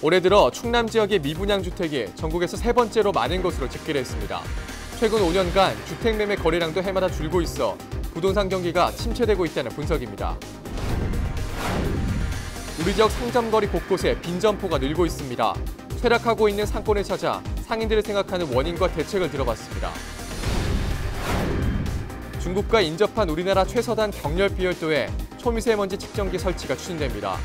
올해 들어 충남 지역의 미분양 주택이 전국에서 세 번째로 많은 것으로 집계를 했습니다. 최근 5년간 주택 매매 거래량도 해마다 줄고 있어 부동산 경기가 침체되고 있다는 분석입니다. 우리 지역 상점거리 곳곳에 빈점포가 늘고 있습니다. 쇠락하고 있는 상권을 찾아 상인들이 생각하는 원인과 대책을 들어봤습니다. 중국과 인접한 우리나라 최서단 경렬비열도에 초미세먼지 측정기 설치가 추진됩니다.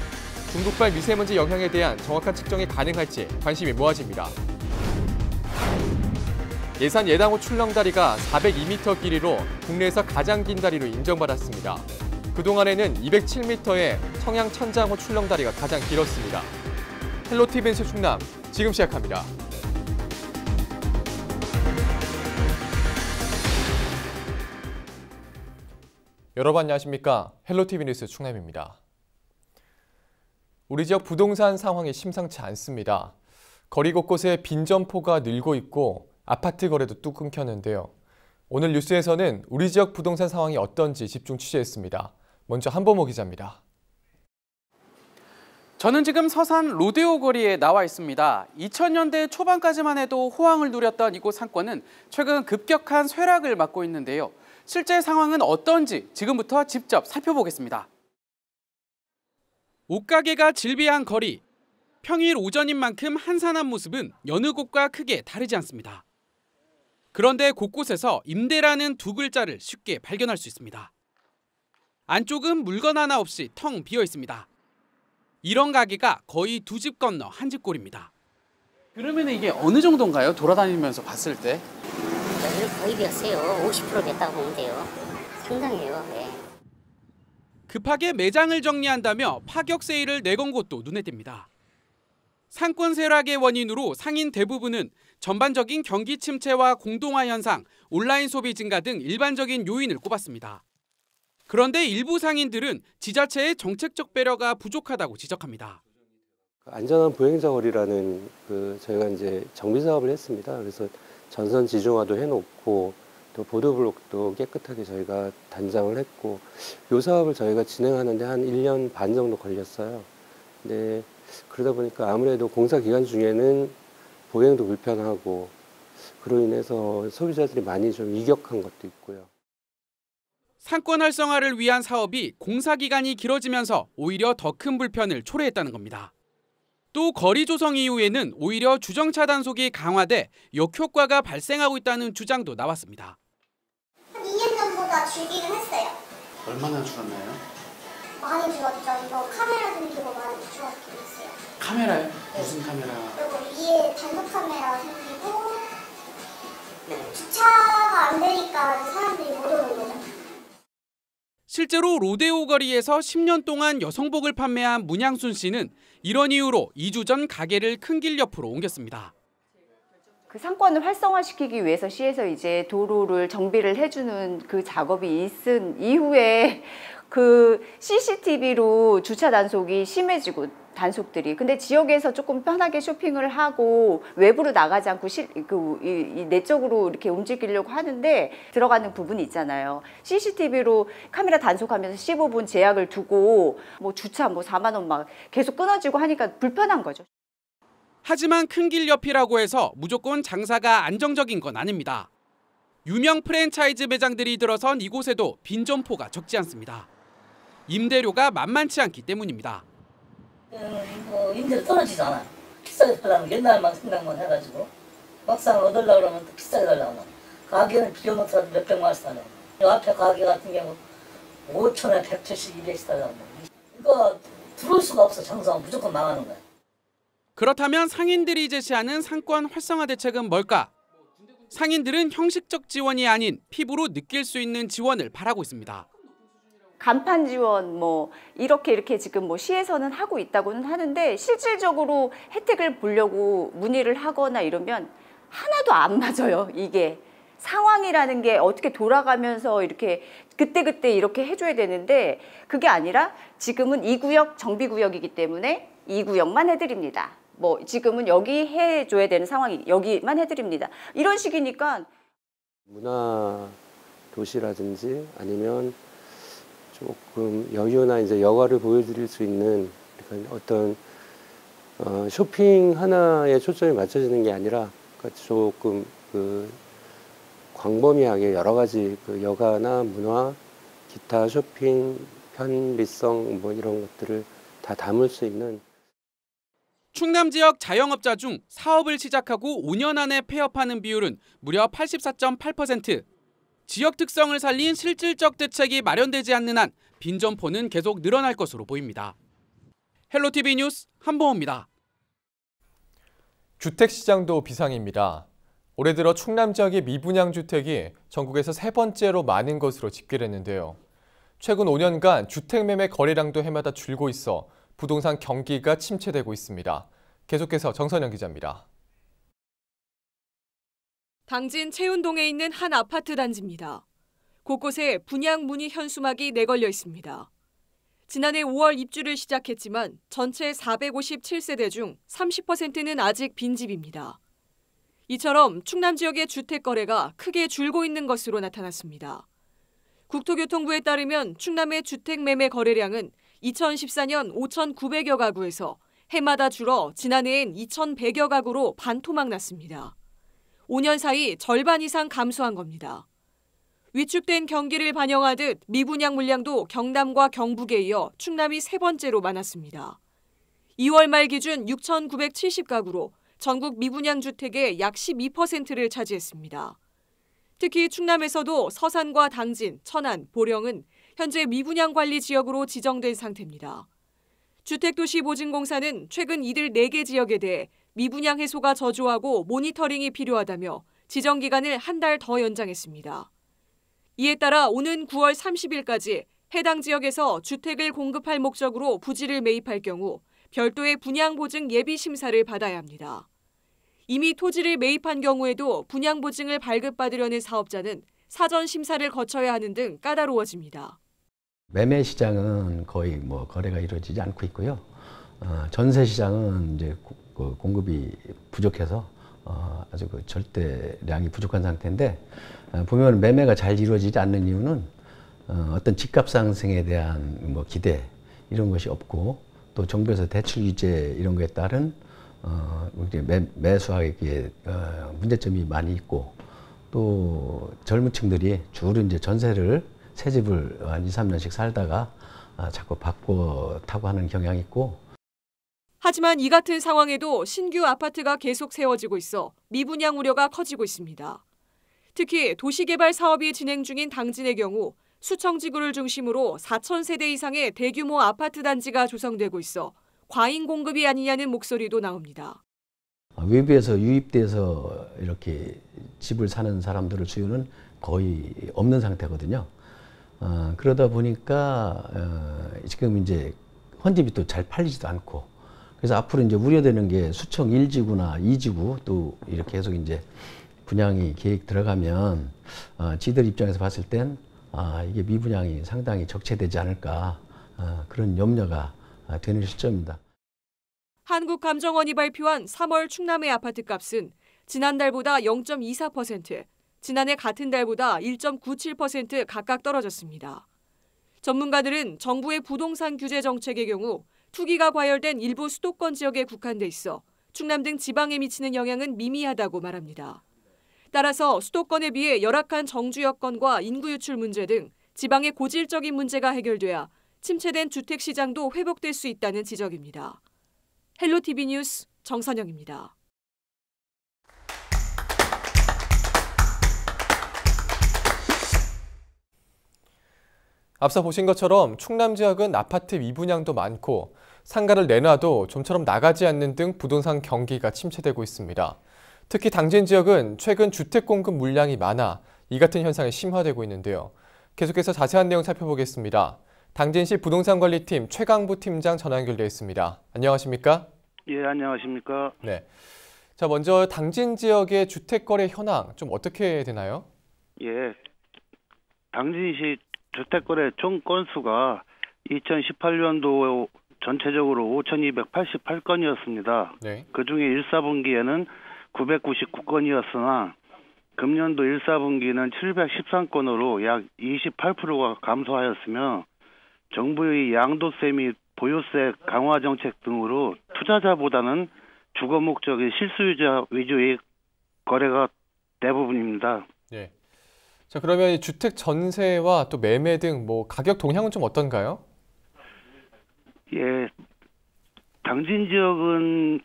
중국발 미세먼지 영향에 대한 정확한 측정이 가능할지 관심이 모아집니다. 예산 예당호 출렁다리가 402m 길이로 국내에서 가장 긴 다리로 인정받았습니다. 그동안에는 207m의 청양 천장호 출렁다리가 가장 길었습니다. 헬로티비 뉴스 충남, 지금 시작합니다. 여러분 안녕하십니까? 헬로티비 뉴스 충남입니다. 우리 지역 부동산 상황이 심상치 않습니다. 거리 곳곳에 빈점포가 늘고 있고 아파트 거래도 뚝 끊겼는데요. 오늘 뉴스에서는 우리 지역 부동산 상황이 어떤지 집중 취재했습니다. 먼저 한보모 기자입니다. 저는 지금 서산 로데오 거리에 나와 있습니다. 2000년대 초반까지만 해도 호황을 누렸던 이곳 상권은 최근 급격한 쇠락을 맞고 있는데요. 실제 상황은 어떤지 지금부터 직접 살펴보겠습니다. 옷가게가 질비한 거리. 평일 오전인 만큼 한산한 모습은 여느 곳과 크게 다르지 않습니다. 그런데 곳곳에서 임대라는 두 글자를 쉽게 발견할 수 있습니다. 안쪽은 물건 하나 없이 텅 비어 있습니다. 이런 가게가 거의 두 집 건너 한 집 꼴입니다. 그러면 이게 어느 정도인가요? 돌아다니면서 봤을 때? 거의 비었어요. 50% 됐다고 보면 돼요. 상당해요. 네. 급하게 매장을 정리한다며 파격 세일을 내건 곳도 눈에 띕니다. 상권 쇠락의 원인으로 상인 대부분은 전반적인 경기 침체와 공동화 현상, 온라인 소비 증가 등 일반적인 요인을 꼽았습니다. 그런데 일부 상인들은 지자체의 정책적 배려가 부족하다고 지적합니다. 안전한 보행자 거리라는 저희가 이제 정비 사업을 했습니다. 그래서 전선 지중화도 해놓고 또 보도블록도 깨끗하게 저희가 단장을 했고 이 사업을 저희가 진행하는데 한 1년 반 정도 걸렸어요. 근데 그러다 보니까 아무래도 공사 기간 중에는 보행도 불편하고 그로 인해서 소비자들이 많이 좀 이격한 것도 있고요. 상권 활성화를 위한 사업이 공사 기간이 길어지면서 오히려 더 큰 불편을 초래했다는 겁니다. 또 거리 조성 이후에는 오히려 주정차 단속이 강화돼 역효과가 발생하고 있다는 주장도 나왔습니다. 한 2년 전보다 줄기는 했어요. 얼마나 줄었나요? 많이 줄었죠. 이거 카메라 등기로 많이 줄었긴 했어요. 카메라요? 무슨 카메라? 그리고 위에 단속 카메라 생기고 주차가 안 되니까 사람들이 못 오는 거죠. 실제로 로데오 거리에서 10년 동안 여성복을 판매한 문양순 씨는 이런 이유로 2주 전 가게를 큰 길 옆으로 옮겼습니다. 그 상권을 활성화시키기 위해서 시에서 이제 도로를 정비를 해주는 그 작업이 있은 이후에 그 CCTV로 주차 단속이 심해지고 단속들이. 근데 지역에서 조금 편하게 쇼핑을 하고 외부로 나가지 않고 내적으로 이렇게 움직이려고 하는데 들어가는 부분이 있잖아요. CCTV로 카메라 단속하면서 15분 제약을 두고 뭐 주차 4만 원 막 계속 끊어지고 하니까 불편한 거죠. 하지만 큰 길 옆이라고 해서 무조건 장사가 안정적인 건 아닙니다. 유명 프랜차이즈 매장들이 들어선 이곳에도 빈점포가 적지 않습니다. 임대료가 만만치 않기 때문입니다. 임대료 떨어지지 않아요. 비싸게 달라면 옛날만 생각만 해가지고 막상 얻으려고 그러면 또 비싸게 달라고. 가게는 비교 못하도 몇백만 원씩 달라고. 이 앞에 가게 같은 경우 5천에 170, 200씩 달라고. 이거 들어올 수가 없어. 장사하면 무조건 망하는 거야. 그렇다면 상인들이 제시하는 상권 활성화 대책은 뭘까? 상인들은 형식적 지원이 아닌 피부로 느낄 수 있는 지원을 바라고 있습니다. 간판 지원 이렇게 지금 시에서는 하고 있다고는 하는데 실질적으로 혜택을 보려고 문의를 하거나 이러면 하나도 안 맞아요. 이게 상황이라는 게 어떻게 돌아가면서 이렇게 그때그때 이렇게 해줘야 되는데 그게 아니라 지금은 2구역 정비구역이기 때문에 2구역만 해드립니다. 지금은 여기 해줘야 되는 상황이 여기만 해드립니다. 이런 식이니까 문화 도시라든지 아니면 조금 여유나 이제 여가를 보여드릴 수 있는 어떤 쇼핑 하나에 초점이 맞춰지는 게 아니라 조금 광범위하게 여러 가지 여가나 문화, 기타 쇼핑, 편리성 이런 것들을 다 담을 수 있는. 충남 지역 자영업자 중 사업을 시작하고 5년 안에 폐업하는 비율은 무려 84.8%. 지역 특성을 살린 실질적 대책이 마련되지 않는 한 빈점포는 계속 늘어날 것으로 보입니다. 헬로티비 뉴스 한보호입니다. 주택시장도 비상입니다. 올해 들어 충남 지역의 미분양 주택이 전국에서 3번째로 많은 것으로 집계됐는데요. 최근 5년간 주택 매매 거래량도 해마다 줄고 있어 부동산 경기가 침체되고 있습니다. 계속해서 정선영 기자입니다. 당진 채운동에 있는 한 아파트 단지입니다. 곳곳에 분양 문의 현수막이 내걸려 있습니다. 지난해 5월 입주를 시작했지만 전체 457세대 중 30%는 아직 빈집입니다. 이처럼 충남 지역의 주택 거래가 크게 줄고 있는 것으로 나타났습니다. 국토교통부에 따르면 충남의 주택 매매 거래량은 2014년 5,900여 가구에서 해마다 줄어 지난해엔 2,100여 가구로 반토막 났습니다. 5년 사이 절반 이상 감소한 겁니다. 위축된 경기를 반영하듯 미분양 물량도 경남과 경북에 이어 충남이 3번째로 많았습니다. 2월 말 기준 6,970가구로 전국 미분양 주택의 약 12%를 차지했습니다. 특히 충남에서도 서산과 당진, 천안, 보령은 현재 미분양 관리 지역으로 지정된 상태입니다. 주택도시보증공사는 최근 이들 4개 지역에 대해 미분양 해소가 저조하고 모니터링이 필요하다며 지정 기간을 한 달 더 연장했습니다. 이에 따라 오는 9월 30일까지 해당 지역에서 주택을 공급할 목적으로 부지를 매입할 경우 별도의 분양보증 예비심사를 받아야 합니다. 이미 토지를 매입한 경우에도 분양보증을 발급받으려는 사업자는 사전 심사를 거쳐야 하는 등 까다로워집니다. 매매 시장은 거의 거래가 이루어지지 않고 있고요. 전세 시장은 이제 공급이 부족해서 아주 절대량이 부족한 상태인데, 보면 매매가 잘 이루어지지 않는 이유는 어떤 집값 상승에 대한 기대 이런 것이 없고, 또 정부에서 대출 규제 이런 거에 따른 매수하기에 문제점이 많이 있고, 또 젊은 층들이 주로 이제 전세를 새 집을 한 2, 3년씩 살다가 자꾸 바꿔 타고 하는 경향이 있고. 하지만 이 같은 상황에도 신규 아파트가 계속 세워지고 있어 미분양 우려가 커지고 있습니다. 특히 도시개발 사업이 진행 중인 당진의 경우 수청 지구를 중심으로 4,000세대 이상의 대규모 아파트 단지가 조성되고 있어 과잉 공급이 아니냐는 목소리도 나옵니다. 외부에서 유입돼서 이렇게 집을 사는 사람들의 수요는 거의 없는 상태거든요. 그러다 보니까 지금 이제 헌집이 또 잘 팔리지도 않고, 그래서 앞으로 이제 우려되는 게 수청 1지구나 2지구 또 이렇게 계속 이제 분양이 계획 들어가면 지들 입장에서 봤을 땐 이게 미분양이 상당히 적체되지 않을까, 그런 염려가 되는 시점입니다. 한국감정원이 발표한 3월 충남의 아파트 값은 지난달보다 0.24%, 지난해 같은 달보다 1.97% 각각 떨어졌습니다. 전문가들은 정부의 부동산 규제 정책의 경우 투기가 과열된 일부 수도권 지역에 국한돼 있어 충남 등 지방에 미치는 영향은 미미하다고 말합니다. 따라서 수도권에 비해 열악한 정주 여건과 인구 유출 문제 등 지방의 고질적인 문제가 해결돼야 침체된 주택 시장도 회복될 수 있다는 지적입니다. 헬로티비 뉴스 정선영입니다. 앞서 보신 것처럼 충남 지역은 아파트 미분양도 많고 상가를 내놔도 좀처럼 나가지 않는 등 부동산 경기가 침체되고 있습니다. 특히 당진 지역은 최근 주택 공급 물량이 많아 이 같은 현상이 심화되고 있는데요. 계속해서 자세한 내용 살펴보겠습니다. 당진시 부동산관리팀 최강부 팀장 전화 연결되어 있습니다. 안녕하십니까? 예, 안녕하십니까? 네. 자, 먼저 당진 지역의 주택 거래 현황 좀 어떻게 되나요? 예. 당진시 주택 거래 총 건수가 2018년도 전체적으로 5,288건이었습니다. 네. 그중에 1사분기에는 999건이었으나 금년도 1사분기는 713건으로 약 28%가 감소하였으며, 정부의 양도세 및 보유세 강화 정책 등으로 투자자보다는 주거 목적의 실수요자 위주의 거래가 대부분입니다. 네. 자, 그러면 이 주택 전세와 또 매매 등 뭐 가격 동향은 좀 어떤가요? 예, 당진 지역은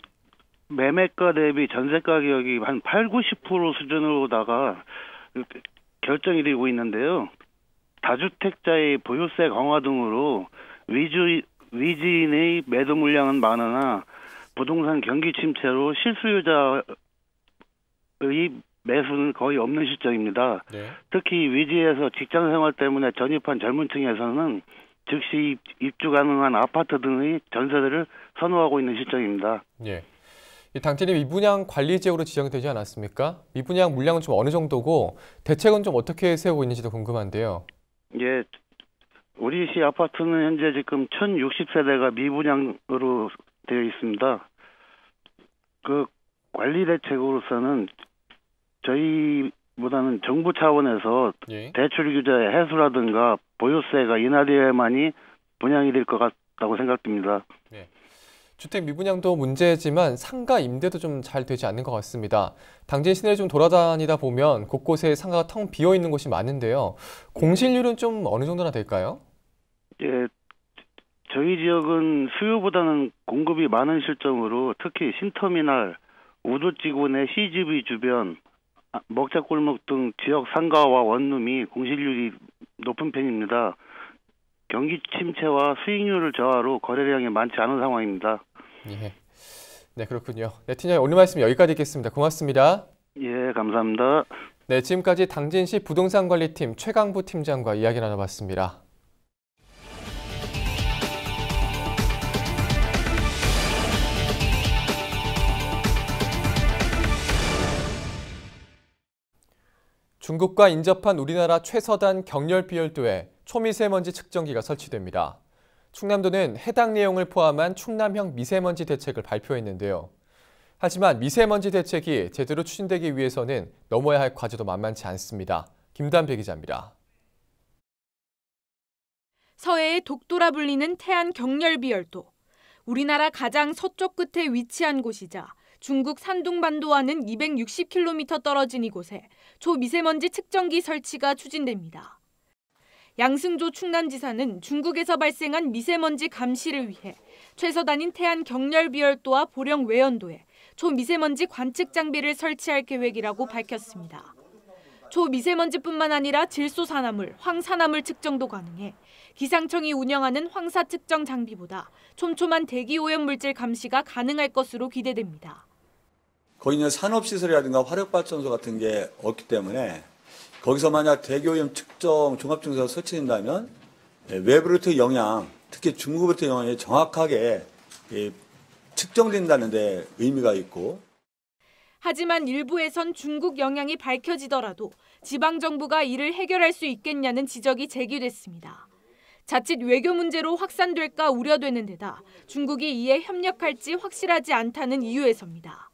매매가 대비 전세 가격이 한 80~90% 수준으로다가 결정이 되고 있는데요. 다주택자의 보유세 강화 등으로 위지인의 매도 물량은 많으나 부동산 경기 침체로 실수요자의 매수는 거의 없는 실정입니다. 네. 특히 위지에서 직장 생활 때문에 전입한 젊은 층에서는 즉시 입주 가능한 아파트 등의 전세들을 선호하고 있는 실정입니다. 예. 이 당진이 미분양 관리 지역으로 지정되지 않았습니까? 미분양 물량은 좀 어느 정도고 대책은 좀 어떻게 세우고 있는지도 궁금한데요. 예, 우리 시 아파트는 현재 지금 1060세대가 미분양으로 되어 있습니다. 그 관리 대책으로서는 저희보다는 정부 차원에서 예. 대출 규제 해소라든가 보유세가 인하되어야만이 분양이 될 것 같다고 생각됩니다. 네. 주택 미분양도 문제지만 상가 임대도 좀 잘 되지 않는 것 같습니다. 당진 시내를 좀 돌아다니다 보면 곳곳에 상가가 텅 비어 있는 곳이 많은데요. 공실률은 좀 어느 정도나 될까요? 예, 저희 지역은 수요보다는 공급이 많은 실정으로 특히 신터미널, 우도지구 내 CGV 주변, 먹자골목 등 지역 상가와 원룸이 공실률이 높은 편입니다. 경기 침체와 수익률을 저하로 거래량이 많지 않은 상황입니다. 예. 네, 그렇군요. 네, 팀장님 오늘 말씀 여기까지 듣겠습니다. 고맙습니다. 예, 감사합니다. 네, 지금까지 당진시 부동산관리팀 최강부 팀장과 이야기 나눠봤습니다. 중국과 인접한 우리나라 최서단 경렬비열도에 초미세먼지 측정기가 설치됩니다. 충남도는 해당 내용을 포함한 충남형 미세먼지 대책을 발표했는데요. 하지만 미세먼지 대책이 제대로 추진되기 위해서는 넘어야 할 과제도 만만치 않습니다. 김단배 기자입니다. 서해의 독도라 불리는 태안 경렬비열도. 우리나라 가장 서쪽 끝에 위치한 곳이자 중국 산둥반도와는 260km 떨어진 이곳에 초미세먼지 측정기 설치가 추진됩니다. 양승조 충남지사는 중국에서 발생한 미세먼지 감시를 위해 최서단인 태안 경렬비열도와 보령 외연도에 초미세먼지 관측 장비를 설치할 계획이라고 밝혔습니다. 초미세먼지뿐만 아니라 질소산화물, 황산화물 측정도 가능해 기상청이 운영하는 황사 측정 장비보다 촘촘한 대기오염 물질 감시가 가능할 것으로 기대됩니다. 거기 있는 산업시설이라든가 화력발전소 같은 게 없기 때문에 거기서 만약 대기오염 측정 종합증서가 설치된다면 외부로부터 영향, 특히 중국으로부터 영향이 정확하게 측정된다는 데 의미가 있고. 하지만 일부에선 중국 영향이 밝혀지더라도 지방정부가 이를 해결할 수 있겠냐는 지적이 제기됐습니다. 자칫 외교 문제로 확산될까 우려되는 데다 중국이 이에 협력할지 확실하지 않다는 이유에서입니다.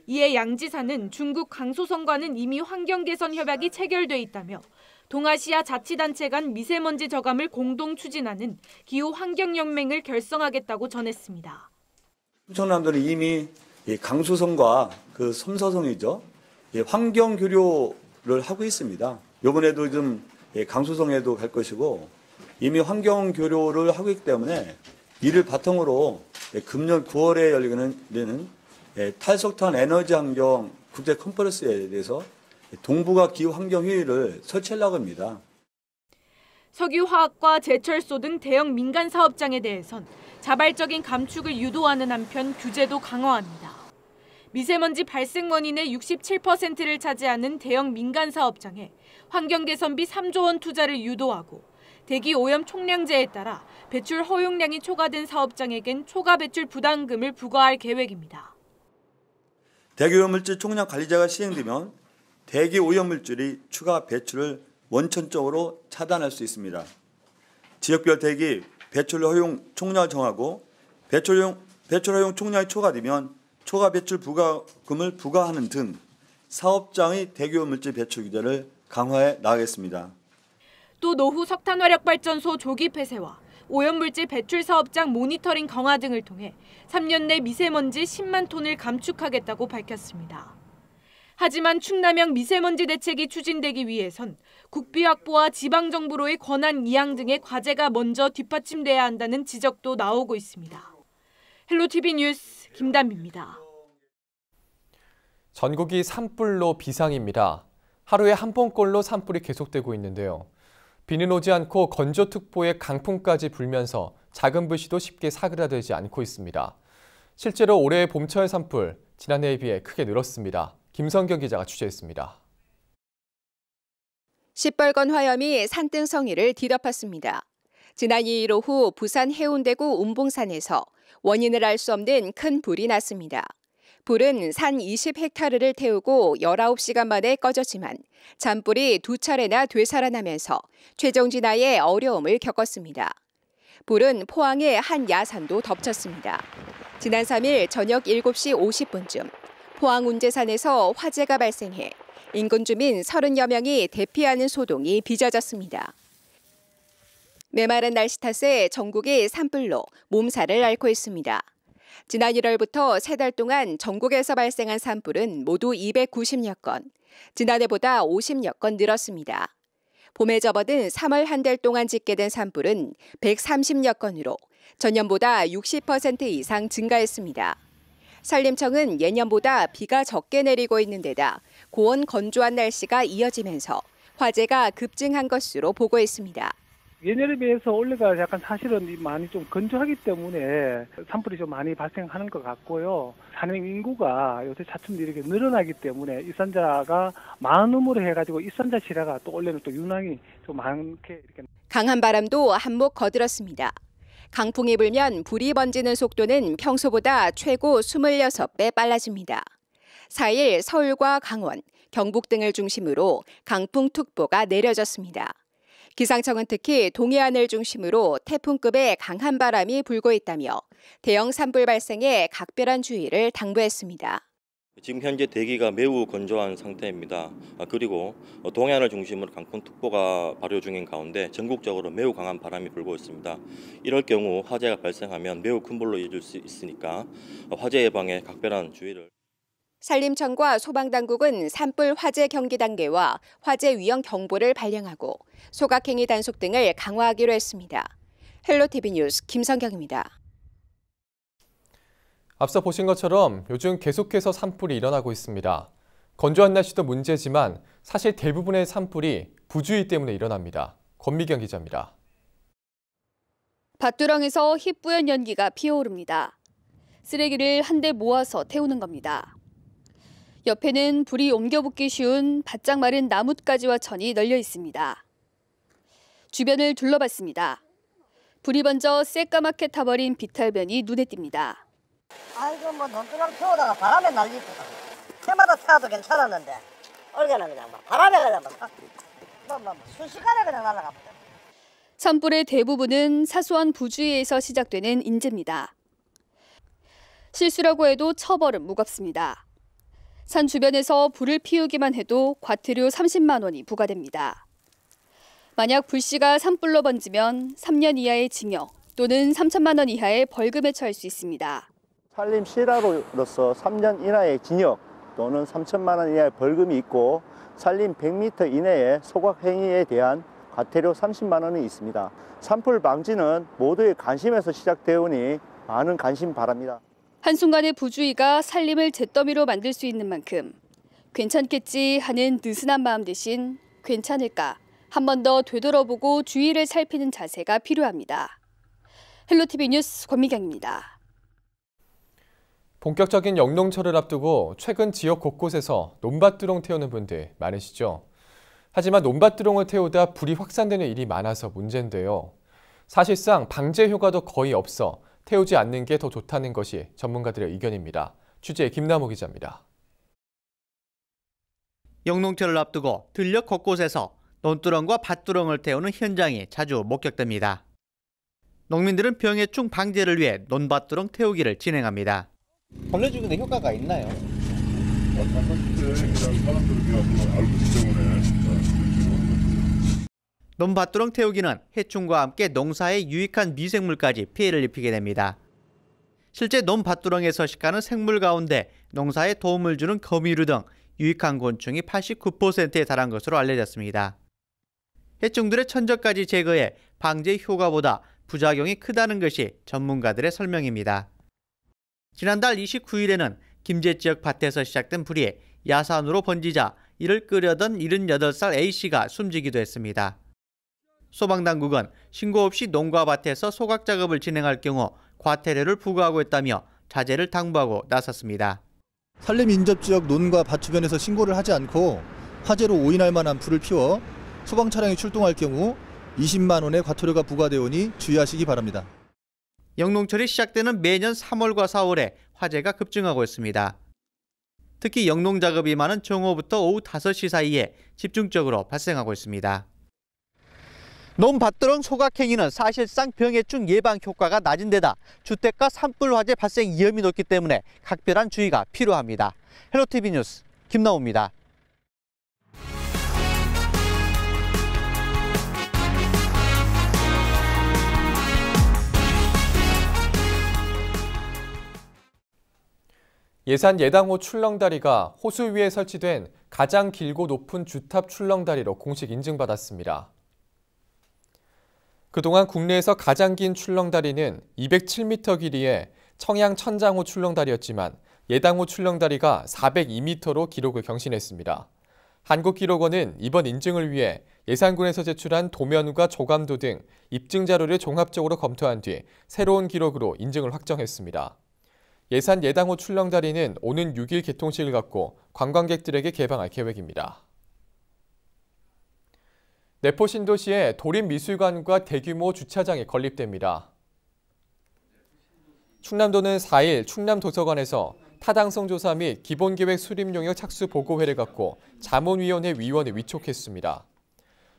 이에 양 지사는 중국 강소성과는 이미 환경 개선 협약이 체결돼 있다며 동아시아 자치단체 간 미세먼지 저감을 공동 추진하는 기후환경연맹을 결성하겠다고 전했습니다. 충청남도는 이미 강소성과 그 섬서성이죠. 환경 교류를 하고 있습니다. 이번에도 좀 강소성에도 갈 것이고 이미 환경 교류를 하고 있기 때문에 이를 바탕으로 금년 9월에 열리는 탈석탄 에너지 환경 국제 컨퍼런스에 대해서 동북아 기후 환경 회의를 설치하려고 합니다. 석유화학과 제철소 등 대형 민간 사업장에 대해선 자발적인 감축을 유도하는 한편 규제도 강화합니다. 미세먼지 발생 원인의 67%를 차지하는 대형 민간 사업장에 환경 개선비 3조 원 투자를 유도하고 대기 오염 총량제에 따라 배출 허용량이 초과된 사업장에겐 초과 배출 부담금을 부과할 계획입니다. 대기오염물질 총량 관리제가 시행되면 대기오염물질이 추가 배출을 원천적으로 차단할 수 있습니다. 지역별 대기 배출 허용 총량을 정하고 배출 허용 총량이 초과되면 초과 배출 부과금을 부과하는 등 사업장의 대기오염물질 배출 규제를 강화해 나가겠습니다. 또 노후 석탄화력발전소 조기 폐쇄와 오염물질 배출 사업장 모니터링 강화 등을 통해 3년 내 미세먼지 10만 톤을 감축하겠다고 밝혔습니다. 하지만 충남형 미세먼지 대책이 추진되기 위해선 국비 확보와 지방정부로의 권한 이양 등의 과제가 먼저 뒷받침돼야 한다는 지적도 나오고 있습니다. 헬로티비 뉴스 김담비입니다. 전국이 산불로 비상입니다. 하루에 한 번꼴로 산불이 계속되고 있는데요. 비는 오지 않고 건조특보에 강풍까지 불면서 작은 불씨도 쉽게 사그라들지 않고 있습니다. 실제로 올해의 봄철 산불, 지난해에 비해 크게 늘었습니다. 김성경 기자가 취재했습니다. 시뻘건 화염이 산등성이를 뒤덮었습니다. 지난 2일 오후 부산 해운대구 운봉산에서 원인을 알 수 없는 큰 불이 났습니다. 불은 산 20헥타르를 태우고 19시간 만에 꺼졌지만 잔불이 2차례나 되살아나면서 최종 진화에 어려움을 겪었습니다. 불은 포항의 한 야산도 덮쳤습니다. 지난 3일 저녁 7시 50분쯤 포항 운제산에서 화재가 발생해 인근 주민 30여 명이 대피하는 소동이 빚어졌습니다. 메마른 날씨 탓에 전국이 산불로 몸살을 앓고 있습니다. 지난 1월부터 3달 동안 전국에서 발생한 산불은 모두 290여 건, 지난해보다 50여 건 늘었습니다. 봄에 접어든 3월 한 달 동안 집계된 산불은 130여 건으로 전년보다 60% 이상 증가했습니다. 산림청은 예년보다 비가 적게 내리고 있는 데다 고온 건조한 날씨가 이어지면서 화재가 급증한 것으로 보고했습니다. 예년에 비해서 올해가 약간 사실은 많이 좀 건조하기 때문에 산불이 좀 많이 발생하는 것 같고요. 산행 인구가 요새 차츰 이렇게 늘어나기 때문에 입산자가 많음으로 해가지고 입산자 실화가 또 올해는 또 유난히 좀 많게 이렇게. 강한 바람도 한몫 거들었습니다. 강풍이 불면 불이 번지는 속도는 평소보다 최고 26배 빨라집니다. 4일 서울과 강원, 경북 등을 중심으로 강풍특보가 내려졌습니다. 기상청은 특히 동해안을 중심으로 태풍급의 강한 바람이 불고 있다며 대형 산불 발생에 각별한 주의를 당부했습니다. 지금 현재 대기가 매우 건조한 상태입니다. 그리고 동해안을 중심으로 강풍특보가 발효 중인 가운데 전국적으로 매우 강한 바람이 불고 있습니다. 이럴 경우 화재가 발생하면 매우 큰 불로 이어질 수 있으니까 화재 예방에 각별한 주의를. 산림청과 소방당국은 산불 화재 경기 단계와 화재 위험 경보를 발령하고 소각행위 단속 등을 강화하기로 했습니다. 헬로티비 뉴스 김성경입니다. 앞서 보신 것처럼 요즘 계속해서 산불이 일어나고 있습니다. 건조한 날씨도 문제지만 사실 대부분의 산불이 부주의 때문에 일어납니다. 권미경 기자입니다. 밭두렁에서 희뿌연 연기가 피어오릅니다. 쓰레기를 한데 모아서 태우는 겁니다. 옆에는 불이 옮겨붙기 쉬운 바짝 마른 나뭇가지와 천이 널려 있습니다. 주변을 둘러봤습니다. 불이 번져 새까맣게 타버린 비탈변이 눈에 띄니다. 아이고 뭐 논두렁 태우다가 바람에 날리거든. 해마다 태워도 괜찮았는데 올해는 그냥 막 바람에 그냥 막 순식간에 그냥 날아갑니다. 산불의 대부분은 사소한 부주의에서 시작되는 인재입니다. 실수라고 해도 처벌은 무겁습니다. 산 주변에서 불을 피우기만 해도 과태료 30만 원이 부과됩니다. 만약 불씨가 산불로 번지면 3년 이하의 징역 또는 3천만 원 이하의 벌금에 처할 수 있습니다. 산림 실화로서 3년 이하의 징역 또는 3천만 원 이하의 벌금이 있고 산림 100m 이내의 소각 행위에 대한 과태료 30만 원이 있습니다. 산불 방지는 모두의 관심에서 시작되오니 많은 관심 바랍니다. 한순간의 부주의가 산림을 잿더미로 만들 수 있는 만큼 괜찮겠지 하는 느슨한 마음 대신 괜찮을까 한 번 더 되돌아보고 주의를 살피는 자세가 필요합니다. 헬로티비 뉴스 권미경입니다. 본격적인 영농철을 앞두고 최근 지역 곳곳에서 논밭두렁 태우는 분들 많으시죠? 하지만 논밭두렁을 태우다 불이 확산되는 일이 많아서 문제인데요. 사실상 방제 효과도 거의 없어 태우지 않는 게 더 좋다는 것이 전문가들의 의견입니다. 취재 김남호 기자입니다. 영농철을 앞두고 들녘 곳곳에서 논두렁과 밭두렁을 태우는 현장이 자주 목격됩니다. 농민들은 병해충 방제를 위해 논밭두렁 태우기를 진행합니다. 벌레 죽이는데 효과가 있나요? 논밭두렁 태우기는 해충과 함께 농사에 유익한 미생물까지 피해를 입히게 됩니다. 실제 논밭두렁에 서식하는 생물 가운데 농사에 도움을 주는 거미류 등 유익한 곤충이 89%에 달한 것으로 알려졌습니다. 해충들의 천적까지 제거해 방제 효과보다 부작용이 크다는 것이 전문가들의 설명입니다. 지난달 29일에는 김제 지역 밭에서 시작된 불이 야산으로 번지자 이를 끄려던 78살 A씨가 숨지기도 했습니다. 소방당국은 신고 없이 농가 밭에서 소각 작업을 진행할 경우 과태료를 부과하고 있다며 자제를 당부하고 나섰습니다. 산림 인접지역 논과 밭 주변에서 신고를 하지 않고 화재로 오인할 만한 불을 피워 소방 차량이 출동할 경우 20만 원의 과태료가 부과되오니 주의하시기 바랍니다. 영농철이 시작되는 매년 3월과 4월에 화재가 급증하고 있습니다. 특히 영농 작업이 많은 정오부터 오후 5시 사이에 집중적으로 발생하고 있습니다. 논밭두렁 소각행위는 사실상 병해충 예방 효과가 낮은 데다 주택가 산불 화재 발생 위험이 높기 때문에 각별한 주의가 필요합니다. 헬로티비 뉴스 김나우입니다. 예산 예당호 출렁다리가 호수 위에 설치된 가장 길고 높은 주탑 출렁다리로 공식 인증받았습니다. 그동안 국내에서 가장 긴 출렁다리는 207m 길이의 청양 천장호 출렁다리였지만 예당호 출렁다리가 402m로 기록을 경신했습니다. 한국기록원은 이번 인증을 위해 예산군에서 제출한 도면과 조감도 등 입증 자료를 종합적으로 검토한 뒤 새로운 기록으로 인증을 확정했습니다. 예산 예당호 출렁다리는 오는 6일 개통식을 갖고 관광객들에게 개방할 계획입니다. 내포 신도시에 도립미술관과 대규모 주차장이 건립됩니다. 충남도는 4일 충남도서관에서 타당성 조사 및 기본계획 수립 용역 착수 보고회를 갖고 자문위원회 위원을 위촉했습니다.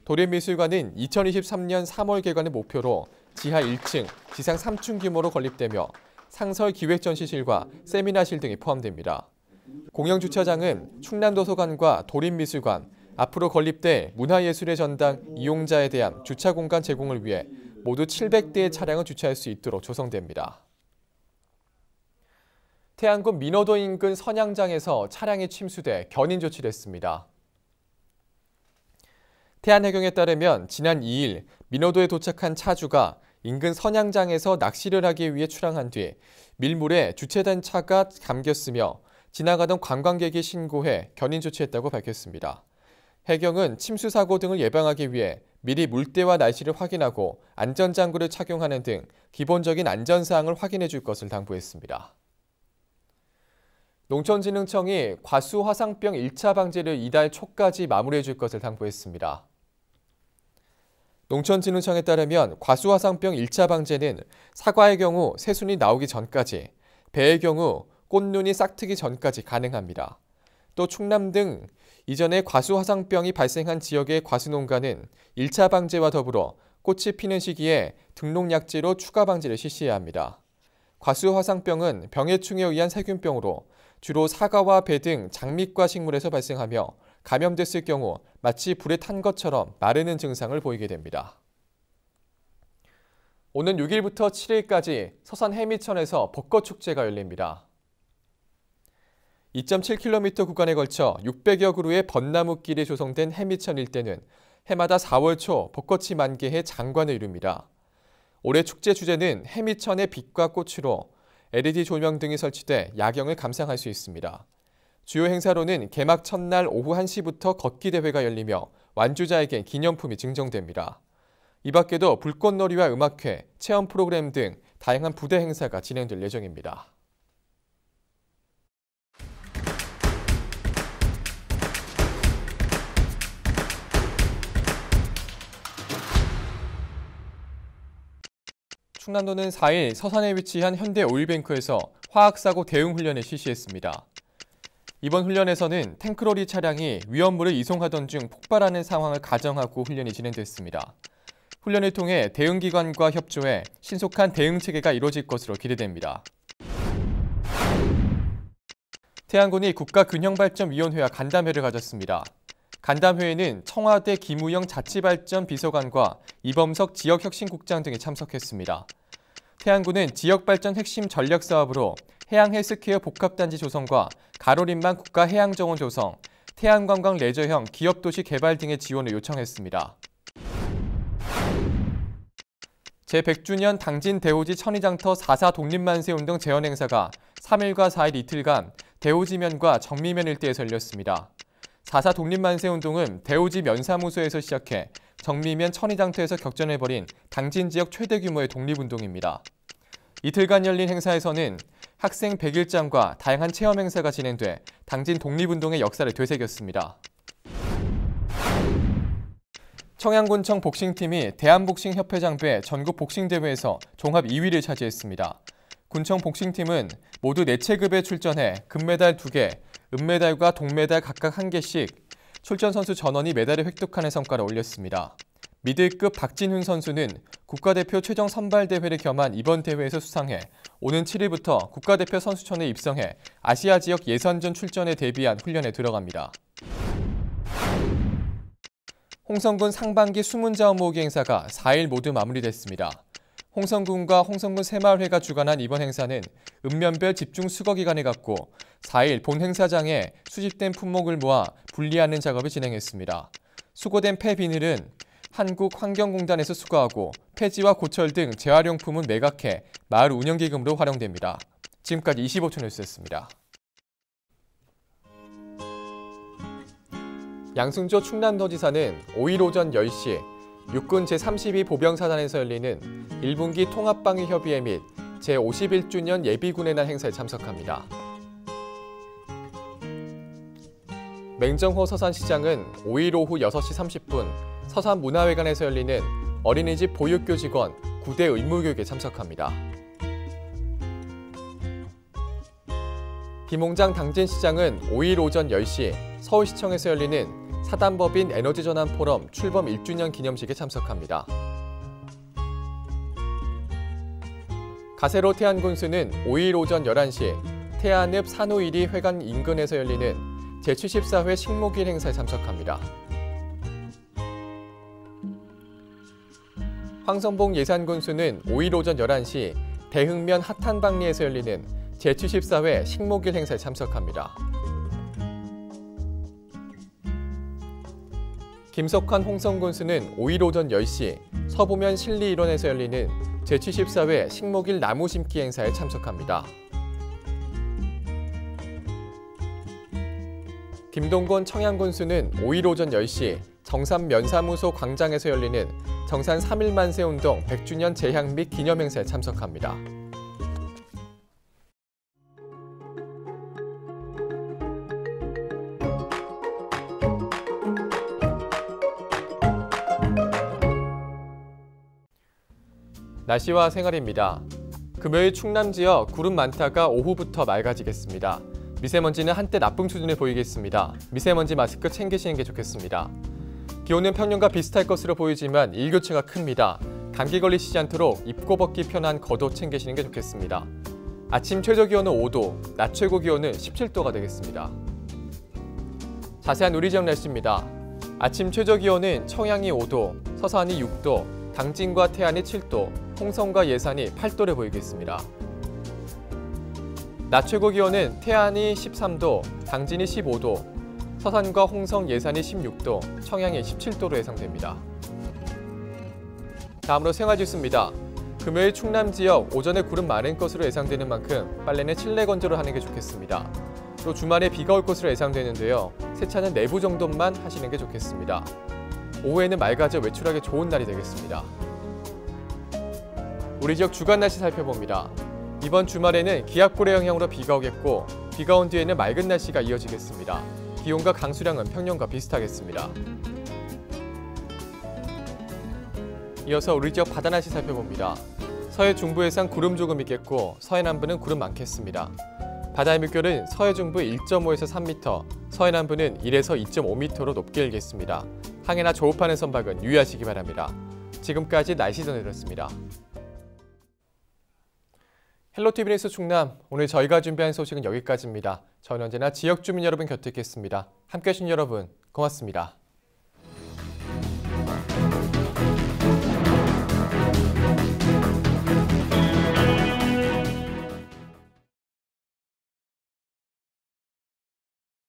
도립미술관은 2023년 3월 개관을 목표로 지하 1층, 지상 3층 규모로 건립되며 상설 기획전시실과 세미나실 등이 포함됩니다. 공영주차장은 충남도서관과 도립미술관, 앞으로 건립될 문화예술의 전당 이용자에 대한 주차 공간 제공을 위해 모두 700대의 차량을 주차할 수 있도록 조성됩니다. 태안군 민어도 인근 선양장에서 차량이 침수돼 견인 조치를 했습니다. 태안해경에 따르면 지난 2일 민어도에 도착한 차주가 인근 선양장에서 낚시를 하기 위해 출항한 뒤 밀물에 주차된 차가 잠겼으며 지나가던 관광객이 신고해 견인 조치했다고 밝혔습니다. 해경은 침수 사고 등을 예방하기 위해 미리 물때와 날씨를 확인하고 안전장구를 착용하는 등 기본적인 안전사항을 확인해 줄 것을 당부했습니다. 농촌진흥청이 과수화상병 1차 방제를 이달 초까지 마무리해 줄 것을 당부했습니다. 농촌진흥청에 따르면 과수화상병 1차 방제는 사과의 경우 새순이 나오기 전까지, 배의 경우 꽃눈이 싹트기 전까지 가능합니다. 또 충남 등 이전에 과수화상병이 발생한 지역의 과수농가는 1차 방제와 더불어 꽃이 피는 시기에 등록약제로 추가 방제를 실시해야 합니다. 과수화상병은 병해충에 의한 세균병으로 주로 사과와 배 등 장미과 식물에서 발생하며 감염됐을 경우 마치 불에 탄 것처럼 마르는 증상을 보이게 됩니다. 오는 6일부터 7일까지 서산 해미천에서 벚꽃축제가 열립니다. 2.7km 구간에 걸쳐 600여 그루의 벚나무길이 조성된 해미천 일대는 해마다 4월 초 벚꽃이 만개해 장관을 이룹니다. 올해 축제 주제는 해미천의 빛과 꽃으로 LED 조명 등이 설치돼 야경을 감상할 수 있습니다. 주요 행사로는 개막 첫날 오후 1시부터 걷기 대회가 열리며 완주자에겐 기념품이 증정됩니다. 이 밖에도 불꽃놀이와 음악회, 체험 프로그램 등 다양한 부대 행사가 진행될 예정입니다. 충남도는 4일 서산에 위치한 현대오일뱅크에서 화학사고 대응 훈련을 실시했습니다. 이번 훈련에서는 탱크로리 차량이 위험물을 이송하던 중 폭발하는 상황을 가정하고 훈련이 진행됐습니다. 훈련을 통해 대응기관과 협조해 신속한 대응 체계가 이루어질 것으로 기대됩니다. 태안군이 국가균형발전위원회와 간담회를 가졌습니다. 간담회에는 청와대 김우영 자치발전 비서관과 이범석 지역혁신국장 등이 참석했습니다. 태안군은 지역발전 핵심 전략사업으로 해양헬스케어 복합단지 조성과 가로림만 국가해양정원 조성, 태안관광 레저형 기업도시 개발 등의 지원을 요청했습니다. 제100주년 당진 대오지 천리장터 4.4 독립만세운동 재헌행사가 3일과 4일 이틀간 대오지면과 정미면 일대에서 열렸습니다. 4.4 독립만세운동은 대오지 면사무소에서 시작해 정미면 천리장터에서 격전해버린 당진 지역 최대 규모의 독립운동입니다. 이틀간 열린 행사에서는 학생 100일장과 다양한 체험 행사가 진행돼 당진 독립운동의 역사를 되새겼습니다. 청양군청 복싱팀이 대한복싱협회장배 전국복싱대회에서 종합 2위를 차지했습니다. 군청 복싱팀은 모두 4체급에 출전해 금메달 2개, 은메달과 동메달 각각 1개씩 출전 선수 전원이 메달을 획득하는 성과를 올렸습니다. 미들급 박진훈 선수는 국가대표 최종 선발대회를 겸한 이번 대회에서 수상해 오는 7일부터 국가대표 선수촌에 입성해 아시아 지역 예선전 출전에 대비한 훈련에 들어갑니다. 홍성군 상반기 수문자원 모으기 행사가 4일 모두 마무리됐습니다. 홍성군과 홍성군 새마을회가 주관한 이번 행사는 읍면별 집중 수거 기간을 갖고 4일 본 행사장에 수집된 품목을 모아 분리하는 작업을 진행했습니다. 수거된 폐비닐은 한국환경공단에서 수거하고 폐지와 고철 등 재활용품은 매각해 마을 운영기금으로 활용됩니다. 지금까지 25초 뉴스였습니다. 양승조 충남도지사는 5일 오전 10시 육군 제32 보병사단에서 열리는 1분기 통합방위협의회 및 제51주년 예비군의 날 행사에 참석합니다. 맹정호 서산시장은 5일 오후 6시 30분 서산문화회관에서 열리는 어린이집 보육교직원 9대 의무교육에 참석합니다. 김홍장 당진시장은 5일 오전 10시 서울시청에서 열리는 사단법인 에너지전환 포럼 출범 1주년 기념식에 참석합니다. 가세로 태안군수는 5일 오전 11시 태안읍 산후 1위 회관 인근에서 열리는 제74회 식목일 행사에 참석합니다. 황선봉 예산군수는 5일 오전 11시 대흥면 핫한방리에서 열리는 제74회 식목일 행사에 참석합니다. 김석환 홍성군수는 5일 오전 10시 서부면 실리일원에서 열리는 제74회 식목일 나무 심기 행사에 참석합니다. 김동건 청양군수는 5일 오전 10시 정산 면사무소 광장에서 열리는 정산 3.1 만세운동 100주년 재향 및 기념 행사에 참석합니다. 날씨와 생활입니다. 금요일 충남 지역 구름 많다가 오후부터 맑아지겠습니다. 미세먼지는 한때 나쁨 수준을 보이겠습니다. 미세먼지 마스크 챙기시는 게 좋겠습니다. 기온은 평년과 비슷할 것으로 보이지만 일교차가 큽니다. 감기 걸리시지 않도록 입고 벗기 편한 겉옷 챙기시는 게 좋겠습니다. 아침 최저 기온은 5도, 낮 최고 기온은 17도가 되겠습니다. 자세한 우리 지역 날씨입니다. 아침 최저 기온은 청양이 5도, 서산이 6도, 당진과 태안이 7도, 홍성과 예산이 8도를 보이겠습니다. 낮 최고 기온은 태안이 13도, 당진이 15도, 서산과 홍성, 예산이 16도, 청양이 17도로 예상됩니다. 다음으로 생활 뉴스입니다. 금요일 충남 지역 오전에 구름 많은 것으로 예상되는 만큼 빨래는 실내 건조를 하는 게 좋겠습니다. 또 주말에 비가 올 것으로 예상되는데요. 세차는 내부 정도만 하시는 게 좋겠습니다. 오후에는 맑아져 외출하기 좋은 날이 되겠습니다. 우리 지역 주간 날씨 살펴봅니다. 이번 주말에는 기압골의 영향으로 비가 오겠고 비가 온 뒤에는 맑은 날씨가 이어지겠습니다. 기온과 강수량은 평년과 비슷하겠습니다. 이어서 우리 지역 바다 날씨 살펴봅니다. 서해 중부 해상 구름 조금 있겠고 서해 남부는 구름 많겠습니다. 바다의 물결은 서해 중부 1.5에서 3m, 서해 남부는 1에서 2.5m로 높게 일겠습니다. 항해나 조업하는 선박은 유의하시기 바랍니다. 지금까지 날씨 전해드렸습니다. 헬로티비 뉴스 충남, 오늘 저희가 준비한 소식은 여기까지입니다. 저는 언제나 지역 주민 여러분 곁에 있겠습니다. 함께해 주신 여러분 고맙습니다.